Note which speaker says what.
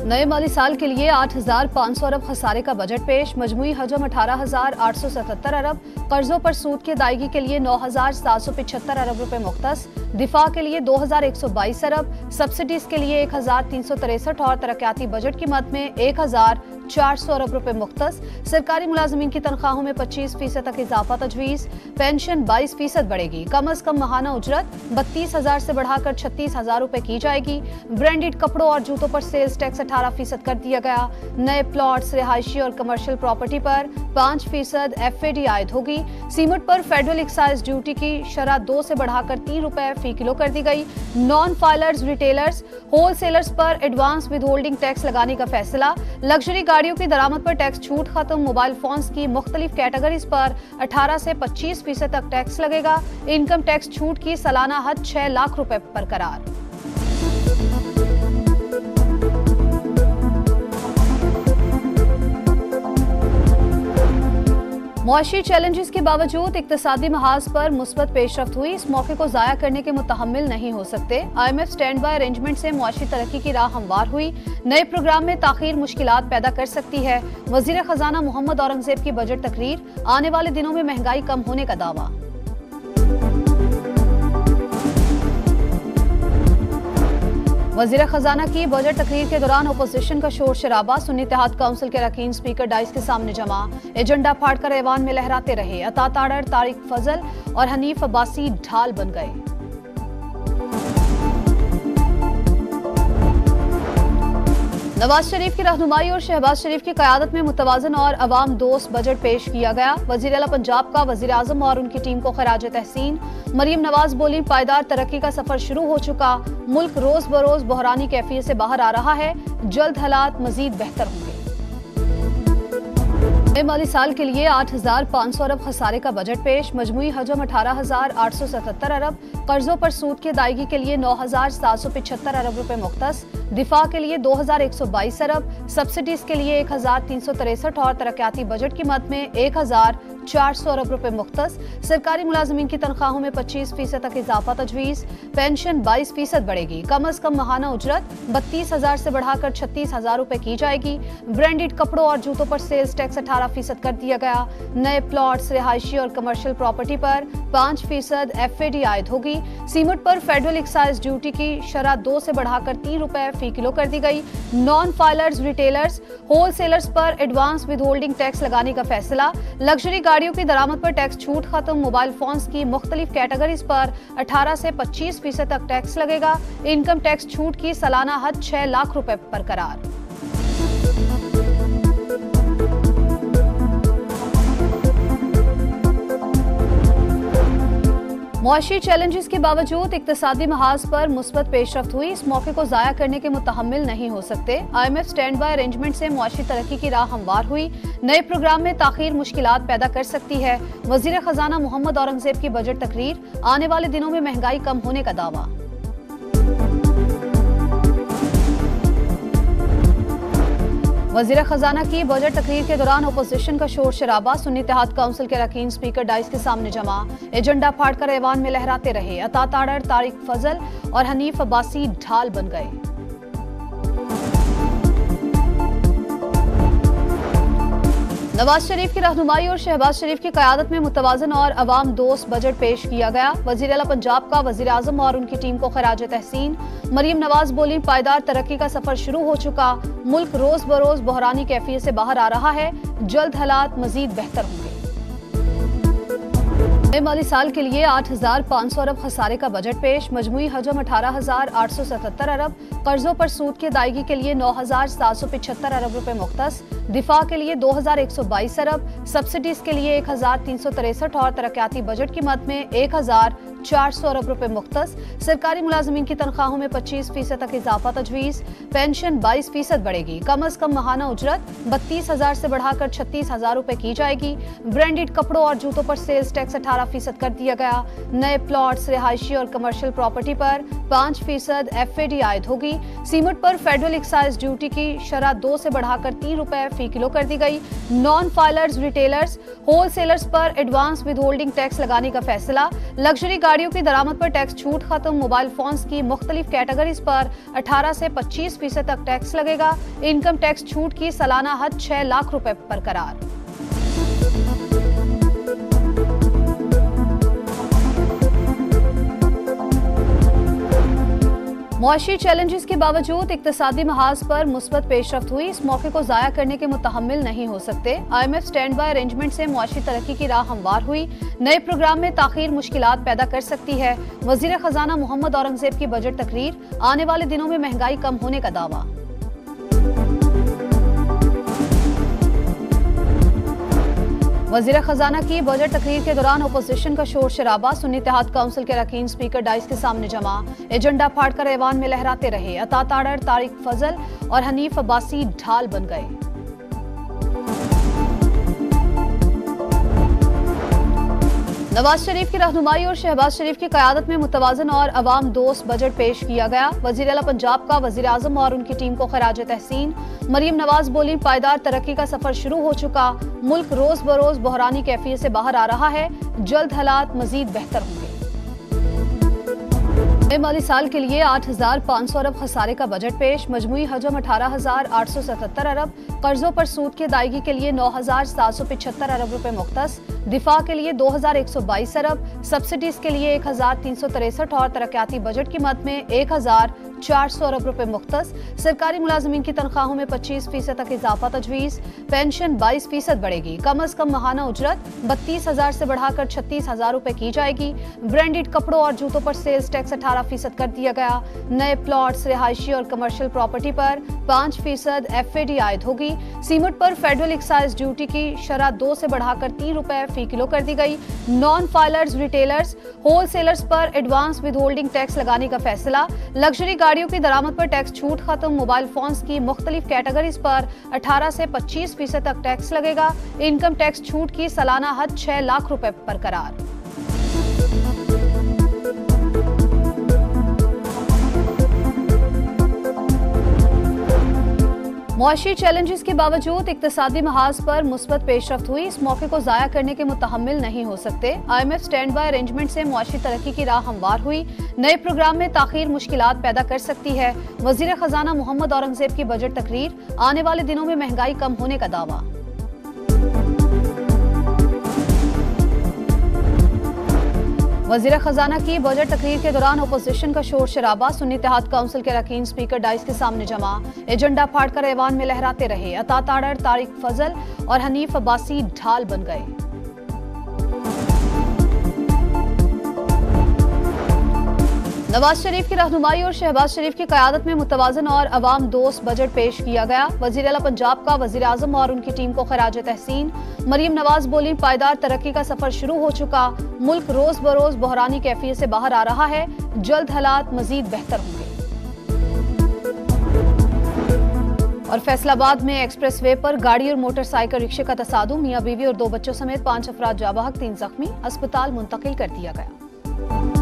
Speaker 1: नए माली साल के लिए 8,500 अरब खसारे का बजट पेश। मजमूई हजम 18,877 अरब। कर्जों पर सूद की अदायगी के लिए 9,775 अरब रुपए मुख्तस। दिफा के लिए 2,122 अरब। सब्सिडीज के लिए 1,363 और तरक्याती बजट की मद में 1,400 अरब रुपए मुख्तस। सरकारी मुलाजमीन की तनख्वाहों में 25% तक इजाफा तजवीज। पेंशन 22% बढ़ेगी। कम अज कम माहाना उजरत 32,000 से बढ़ाकर 36,000 रुपए की जाएगी। ब्रांडेड कपड़ों और जूतों पर सेल्स टैक्स 18% कर दिया गया। नए प्लॉट्स, रिहायशी और कमर्शियल प्रॉपर्टी पर 5% FAD आयद होगी। सीमेंट पर फेडरल एक्साइज ड्यूटी की शरह 2 से बढ़ाकर 3 रुपए फी किलो कर दी गई। नॉन फाइलर्स, रिटेलर्स, होलसेलर्स पर एडवांस विद होल्डिंग टैक्स लगाने का फैसला। लग्जरी गाड़ियों की दरामद पर टैक्स छूट खत्म। मोबाइल फोन्स की मुख्तलिफ कैटेगरीज पर 18 से 25% तक टैक्स लगेगा। इनकम टैक्स छूट की सालाना हद 6 लाख रुपए बरकरार। मुआशी चैलेंजेस के बावजूद इक्तिसादी महाज पर मुस्बत पेशरफ्त हुई। इस मौके को जाया करने के मुतहम्मिल नहीं हो सकते। IMF स्टैंड बाय अरेंजमेंट से मुआशी तरक्की की राह हमवार हुई। नए प्रोग्राम में ताखीर मुश्किलात पैदा कर सकती है। वजीर खजाना मोहम्मद औरंगजेब की बजट तकरीर। आने वाले दिनों में महंगाई कम होने का दावा। वजीर खजाना की बजट तकरीर के दौरान अपोजिशन का शोर शराबा। सुन्नी इत्तेहाद काउंसिल के अरकान स्पीकर डाइस के सामने जमा। एजेंडा फाड़कर ऐवान में लहराते रहे। अता ताड़र, तारिक फजल और हनीफ अब्बासी ढाल बन गए। नवाज शरीफ की रहनुमाई और शहबाज शरीफ की क़यादत में मुतवाज़न और अवाम दोस्त बजट पेश किया गया। वज़ीर आला पंजाब का वज़ीर आज़म और उनकी टीम को खराज तहसीन। मरियम नवाज बोली, पायदार तरक्की का सफर शुरू हो चुका। मुल्क रोज बरोज बहरानी कैफियत से बाहर आ रहा है। जल्द हालात मजीद बेहतर होंगे। नए माली साल के लिए 8,500 अरब खसारे का बजट पेश। मजमूई हजम 18,877 अरब। कर्जों पर सूद की अदायगी के लिए 9,775 अरब रुपए मुख्तस। दिफा के लिए 2,122 अरब। सब्सिडीज के लिए 1,363 और तरक्याती बजट की मद में 1,400 अरब रुपए मुख्तस। सरकारी मुलाजमीन की तनख्वाहों में 25% तक इजाफा तजवीज। पेंशन 22% बढ़ेगी। कम अज कम माहाना उजरत 32,000 से बढ़ाकर 36,000 रुपए की जाएगी। ब्रांडेड कपड़ों और जूतों पर सेल्स टैक्स 18% कर दिया गया। नए प्लॉट्स, रिहायशी और कमर्शियल प्रॉपर्टी पर 5% FAD आयद होगी। सीमेंट पर फेडरल एक्साइज ड्यूटी की शरह 2 से बढ़ाकर 3 रुपए फी किलो कर दी गई। नॉन फाइलर्स, रिटेलर्स, होलसेलर्स पर एडवांस विद होल्डिंग टैक्स लगाने का फैसला। लग्जरी गाड़ियों की दरामद पर टैक्स छूट खत्म। मोबाइल फोन्स की मुख्तलिफ कैटेगरीज पर 18 से 25% तक टैक्स लगेगा। इनकम टैक्स छूट की सालाना हद 6 लाख रुपए बरकरार। मुआशी चैलेंजेस के बावजूद इक्तिसादी महाज पर मुस्बत पेशरफ्त हुई। इस मौके को जाया करने के मुतहम्मिल नहीं हो सकते। IMF स्टैंड बाय अरेंजमेंट से मुआशी तरक्की की राह हमवार हुई। नए प्रोग्राम में ताखीर मुश्किलात पैदा कर सकती है। वजीर खजाना मोहम्मद औरंगजेब की बजट तकरीर। आने वाले दिनों में महंगाई कम होने का दावा। वज़ीर खजाना की बजट तकरीर के दौरान अपोजिशन का शोर शराबा। सुन्नी इत्तेहाद काउंसिल के अरकान स्पीकर डाइस के सामने जमा। एजेंडा फाड़कर ऐवान में लहराते रहे। अता ताड़र, तारिक फजल और हनीफ अब्बासी ढाल बन गए। नवाज शरीफ की रहनुमाई और शहबाज शरीफ की क़यादत में मुतवाज़न और अवाम दोस्त बजट पेश किया गया। वज़ीर आला पंजाब का वज़ीर आज़म और उनकी टीम को खराज तहसीन। मरियम नवाज बोली, पायदार तरक्की का सफर शुरू हो चुका। मुल्क रोज बरोज बहरानी कैफियत से बाहर आ रहा है। जल्द हालात मजीद बेहतर होंगे। नए माली साल के लिए 8,500 अरब खसारे का बजट पेश। मजमूई हजम 18,877 अरब। कर्जों पर सूद की अदायगी के लिए 9,775 अरब रुपए मुख्तस। दिफा के लिए 2,122 अरब। सब्सिडीज के लिए 1,363 और तरक्याती बजट की मद में 1,400 अरब रुपए मुख्तस। सरकारी मुलाजमीन की तनख्वाहों में 25% तक इजाफा तजवीज। पेंशन 22% बढ़ेगी। कम अज कम माहाना उजरत 32,000 से बढ़ाकर 36,000 रुपए की जाएगी। ब्रांडेड कपड़ों और जूतों पर सेल्स टैक्स 18% कर दिया गया। नए प्लॉट्स, रिहायशी और कमर्शियल प्रॉपर्टी पर 5% FAD आयद होगी। सीमेंट पर फेडरल एक्साइज ड्यूटी की शरह 2 से बढ़ाकर 3 रुपए फी किलो कर दी गई। नॉन फाइलर्स, रिटेलर्स, होलसेलर्स पर एडवांस विद होल्डिंग टैक्स लगाने का फैसला। लग्जरी गाड़ियों की दरामद पर टैक्स छूट खत्म। मोबाइल फोन्स की मुख्तलिफ कैटेगरीज पर 18 से 25% तक टैक्स लगेगा। इनकम टैक्स छूट की सालाना हद 6 लाख रुपए बरकरार। मुआशी चैलेंजेस के बावजूद इक्तिसादी महाज पर मुस्बत पेशरफ्त हुई। इस मौके को जाया करने के मुतहम्मिल नहीं हो सकते। IMF स्टैंड बाय अरेंजमेंट से मुआशी तरक्की की राह हमवार हुई। नए प्रोग्राम में ताखीर मुश्किलात पैदा कर सकती है। वजीर खजाना मोहम्मद औरंगजेब की बजट तकरीर, आने वाले दिनों में महंगाई कम होने का दावा। वजीर खजाना की बजट तकरीर के दौरान अपोजिशन का शोर शराबा। सुन्नी इत्तेहाद काउंसिल के अरकान स्पीकर डाइस के सामने जमा, एजेंडा फाड़कर ऐवान में लहराते रहे। अता ताड़र, तारिक फजल और हनीफ अब्बासी ढाल बन गए। नवाज शरीफ की रहनुमाई और शहबाज शरीफ की क़यादत में मुतवाज़न और अवाम दोस्त बजट पेश किया गया। वज़ीर आला पंजाब का वज़ीर आज़म और उनकी टीम को खराज तहसीन। मरीम नवाज बोली, पायदार तरक्की का सफर शुरू हो चुका। मुल्क रोज बरोज बहरानी कैफियत से बाहर आ रहा है। जल्द हालात मजीद बेहतर होंगे। नए माली साल के लिए 8,500 अरब खसारे का बजट पेश। मजमूई हजम 18,877 अरब। कर्जों पर सूद की अदायगी के लिए 9,775 अरब रुपए मुख्तस। दिफा के लिए 2,122 अरब। सब्सिडीज के लिए 1,363 और तरक्याती बजट की मद में 1,400 अरब रुपए मुख्तस। सरकारी मुलाजमीन की तनख्वाहों में 25% तक इजाफा तजवीज। पेंशन 22% बढ़ेगी। कम अज कम माहाना उजरत 32,000 से बढ़ाकर 36,000 रुपए की जाएगी। ब्रांडेड कपड़ों और जूतों पर सेल्स टैक्स 18% कर दिया गया। नए प्लॉट्स, रिहायशी और कमर्शियल प्रॉपर्टी पर 5% FAD आयद होगी। सीमेंट पर फेडरल एक्साइज ड्यूटी की शरह 2 से बढ़ाकर 3 रुपए फी किलो कर दी गई। नॉन फाइलर्स, रिटेलर्स, होलसेलर्स पर एडवांस विद होल्डिंग टैक्स लगाने का फैसला। लग्जरी गाड़ियों की दरामद पर टैक्स छूट खत्म। मोबाइल फोन्स की मुख्तलिफ कैटेगरीज पर 18 से 25% तक टैक्स लगेगा। इनकम टैक्स छूट की सालाना हद 6 लाख रुपए बरकरार। मुआशी चैलेंजेस के बावजूद इक्तिसादी महाज पर मुस्बत पेशरफ्त हुई। इस मौके को जाया करने के मुतहम्मिल नहीं हो सकते। IMF स्टैंड बाय अरेंजमेंट से मुआशी तरक्की की राह हमवार हुई। नए प्रोग्राम में ताखीर मुश्किलात पैदा कर सकती है। वजीर खजाना मोहम्मद औरंगजेब की बजट तकरीर, आने वाले दिनों में महंगाई कम होने का दावा। वज़ीर खजाना की बजट तकरीर के दौरान अपोजिशन का शोर शराबा। सुन्नी इत्तेहाद काउंसिल के अरकान स्पीकर डाइस के सामने जमा, एजेंडा फाड़कर ऐवान में लहराते रहे। अता ताड़र, तारिक फजल और हनीफ अब्बासी ढाल बन गए। नवाज शरीफ की रहनुमाई और शहबाज शरीफ की क़यादत में मुतवाज़न और अवाम दोस्त बजट पेश किया गया। वज़ीर आला पंजाब का वज़ीर आज़म और उनकी टीम को खराज तहसीन। मरीम नवाज बोली, पायदार तरक्की का सफर शुरू हो चुका। मुल्क रोज बरोज बहरानी कैफियत से बाहर आ रहा है। जल्द हालात मजीद बेहतर होंगे। और फैसलाबाद में एक्सप्रेस वे पर गाड़ी और मोटरसाइकिल रिक्शे का तसादुम। मियां बीवी और 2 बच्चों समेत 5 अफराद जाँ बहक, 3 जख्मी। अस्पताल मुंतकिल कर दिया गया।